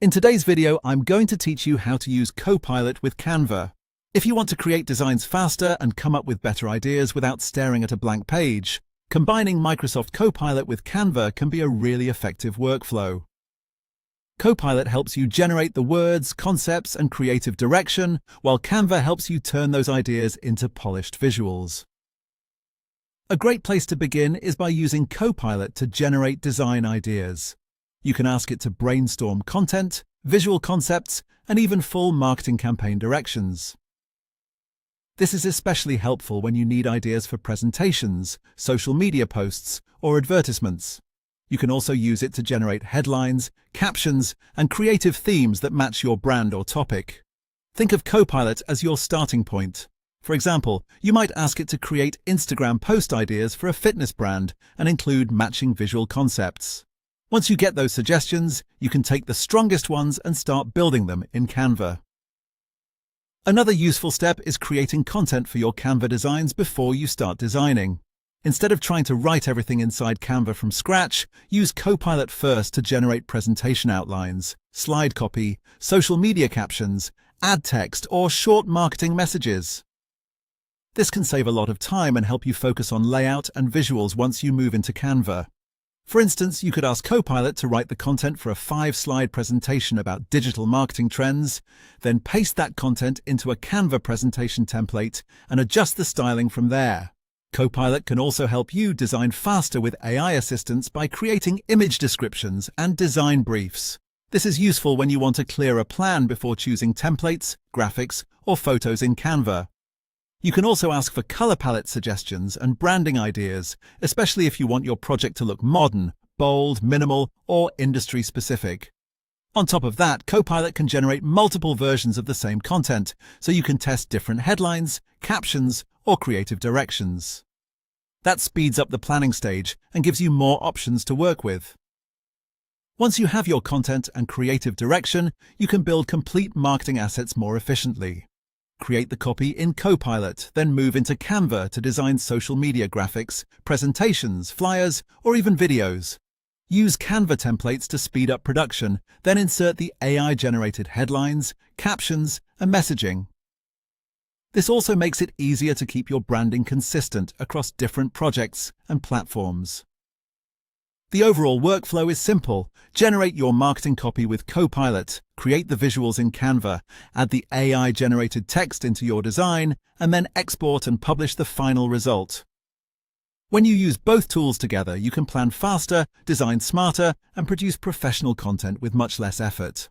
In today's video, I'm going to teach you how to use Copilot with Canva. If you want to create designs faster and come up with better ideas without staring at a blank page, combining Microsoft Copilot with Canva can be a really effective workflow. Copilot helps you generate the words, concepts, and creative direction, while Canva helps you turn those ideas into polished visuals. A great place to begin is by using Copilot to generate design ideas. You can ask it to brainstorm content, visual concepts, and even full marketing campaign directions. This is especially helpful when you need ideas for presentations, social media posts, or advertisements. You can also use it to generate headlines, captions, and creative themes that match your brand or topic. Think of Copilot as your starting point. For example, you might ask it to create Instagram post ideas for a fitness brand and include matching visual concepts. Once you get those suggestions, you can take the strongest ones and start building them in Canva. Another useful step is creating content for your Canva designs before you start designing. Instead of trying to write everything inside Canva from scratch, use Copilot first to generate presentation outlines, slide copy, social media captions, ad text, or short marketing messages. This can save a lot of time and help you focus on layout and visuals once you move into Canva. For instance, you could ask Copilot to write the content for a 5-slide presentation about digital marketing trends, then paste that content into a Canva presentation template and adjust the styling from there. Copilot can also help you design faster with AI assistance by creating image descriptions and design briefs. This is useful when you want a clearer plan before choosing templates, graphics, or photos in Canva. You can also ask for color palette suggestions and branding ideas, especially if you want your project to look modern, bold, minimal, or industry-specific. On top of that, Copilot can generate multiple versions of the same content, so you can test different headlines, captions, or creative directions. That speeds up the planning stage and gives you more options to work with. Once you have your content and creative direction, you can build complete marketing assets more efficiently. Create the copy in Copilot, then move into Canva to design social media graphics, presentations, flyers, or even videos. Use Canva templates to speed up production, then insert the AI-generated headlines, captions, and messaging. This also makes it easier to keep your branding consistent across different projects and platforms. The overall workflow is simple. Generate your marketing copy with Copilot, create the visuals in Canva, add the AI-generated text into your design, and then export and publish the final result. When you use both tools together, you can plan faster, design smarter, and produce professional content with much less effort.